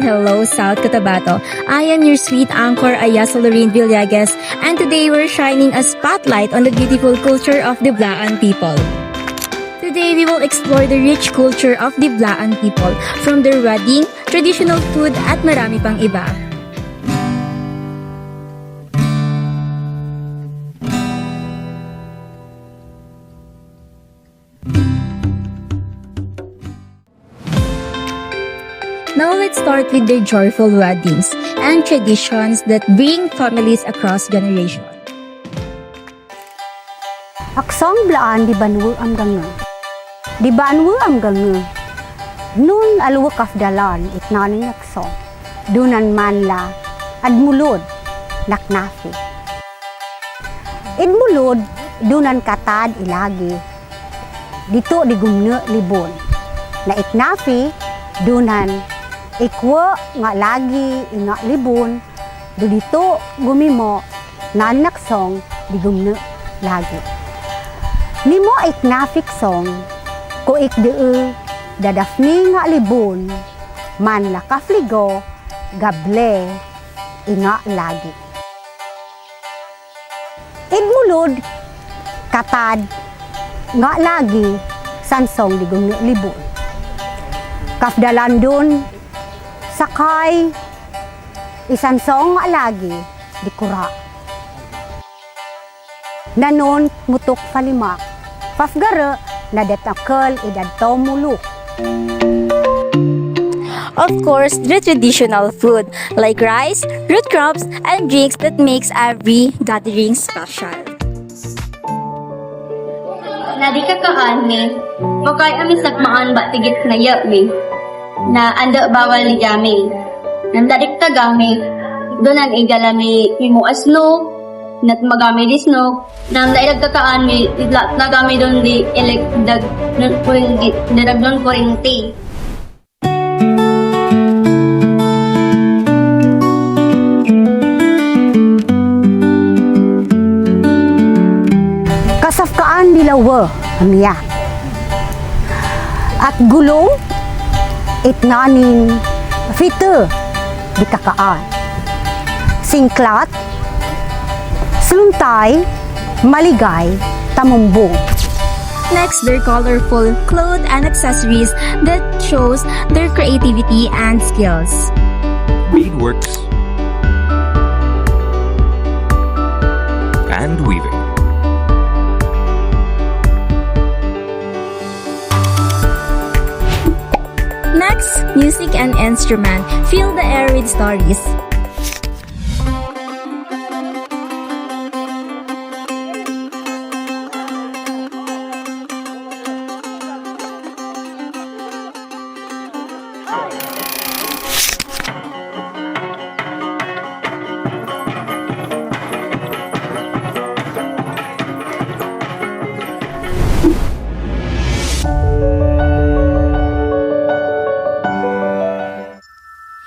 hello South Cotabato. I am your sweet anchor Ayasa Lorraine Villegas, and today we're shining a spotlight on the beautiful culture of the Blaan people. Today we will explore the rich culture of the Blaan people, from their wedding, traditional food at marami pang iba. Now let's start with their joyful weddings and traditions that bring families across generations. Aksong Blaan di banwu am gange. Di banwu am gange. Nun alwa kafdalan itnaning aksong. Dunan manla admulod naknafi. Idmulod dunan katad ilagi. Dito di gumne libon. Na itnafi dunan ikwa nga lagi nga libon, do dito gumimo nanak song di gumne lagi. Nimo iknafik song ko ikdee dadafni nga libon man lakafligo gable inga lagi. Idmulod katad nga lagi sansong di gumne libon. Kafdalan dun sakay isansong nga lagi di kura. Nanon mutok palimak pafgara na detakal idadto muluk. Of course, the traditional food like rice, root crops, and drinks that makes every gathering special. Nadikakaan ni, makay amis nagmaan ba tigit na yabi, na anda bawal ni jami. Nandadik tagami, doon ang igalami imuasno, nat magami disno, nang dailag kakaan mi, nagami doon di dag nun kurinti. Kasafkaan dilawa amiya. At gulong itnaning fite di kakaan. Singklat, sluntay, maligay, tamumbong. Next, their colorful clothes and accessories that shows their creativity and skills. Beadworks and weaving. Next, music and instrument fill the air with stories.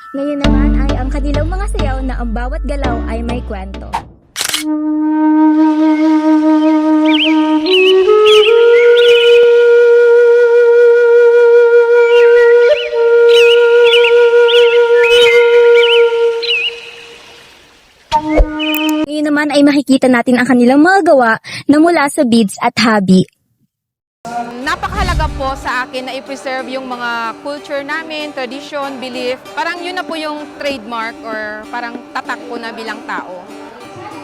Ngayon naman ay ang kanilang mga sayaw na ang bawat galaw ay may kwento. Ngayon naman ay makikita natin ang kanilang mga gawa na mula sa beads at hobby. Napakahalaga po sa akin na i-preserve yung mga culture namin, tradition, belief. Parang yun na po yung trademark or parang tatak po na bilang tao.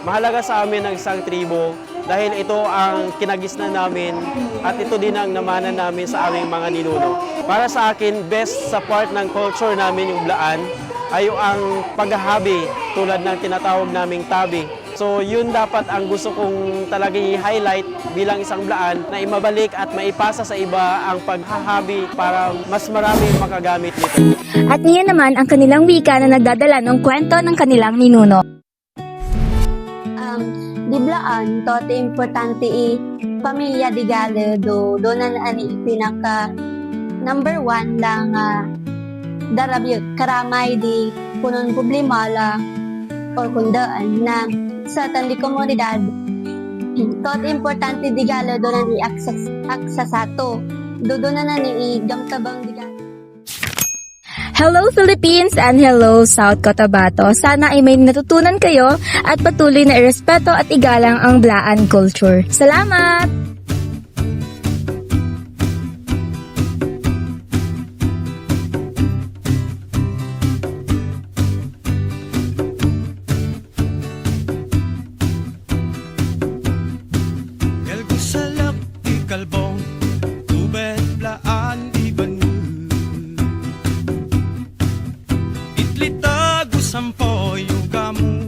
Mahalaga sa amin ang isang tribo dahil ito ang kinagisnan namin at ito din ang namanan namin sa aming mga ninuno. Para sa akin, best sa part ng culture namin yung Blaan ay ang paghahabi tulad ng tinatawag naming tabi. So yun dapat ang gusto kong talaga i-highlight bilang isang Blaan na imabalik at maipasa sa iba ang paghahabi para mas marami makagamit nito. At niyan naman ang kanilang wika na nagdadala ng kwento ng kanilang ninuno. Di Blaan, tote importante pamilya di gale do na ani pinaka number 1 lang darabyo karamay di punon problema la or kundaan na sa tandi komunidad tot importante di gala do na ni aksasato do na ni gamtabang di gala. Hello Philippines and hello South Cotabato. Sana ay may natutunan kayo at patuloy na irespeto at igalang ang Blaan culture. Salamat! Salap di kalbong, tubet blaan di banu. Itlitago sampo yung gamu.